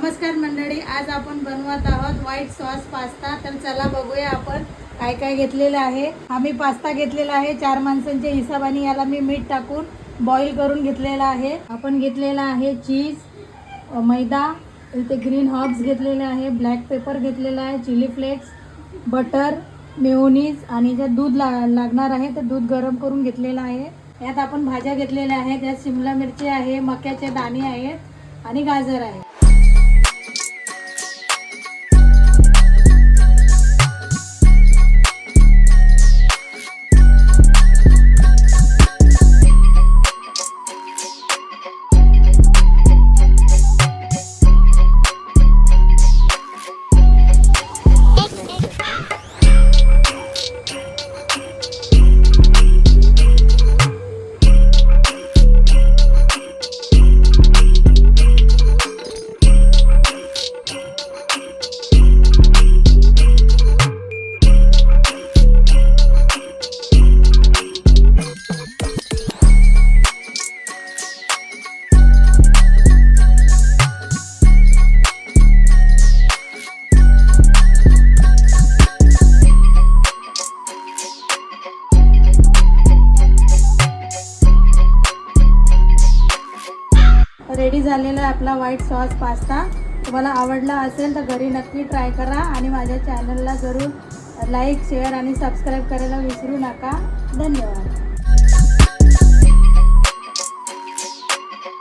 नमस्कार मंडळी, आज आपण बनवत आहोत व्हाईट सॉस पास्ता। तर चला बघूया आपण काय काय घेतलेलं आहे। आम्ही पास्ता घेतलेला आहे 4 माणसांच्या हिशोबाने। याला मी मीठ टाकून बॉईल करून घेतलेला आहे। आपण घेतलेला आहे चीज, मैदा, इथे ग्रीन हर्ब्स घेतलेले आहे, ब्लॅक पेपर घेतलेला आहे, चिली फ्लेक्स, बटर, मेयोनीज आणि जे दूध लागणार आहे ते दूध गरम करून घेतलेलं आहे। यात आपण भाज्या घेतलेल्या आहेत। यात शिमला मिरची आहे, मक्याचे दाणे आहेत आणि गाजर आहे। रेडी झालेला आहे आपला व्हाईट सॉस पास्ता। तुम्हाला आवडला असेल तर घरी नक्की ट्राय करा आणि माझ्या चॅनलला जरूर लाईक, शेअर आणि सबस्क्राईब करायला विसरू नका। धन्यवाद।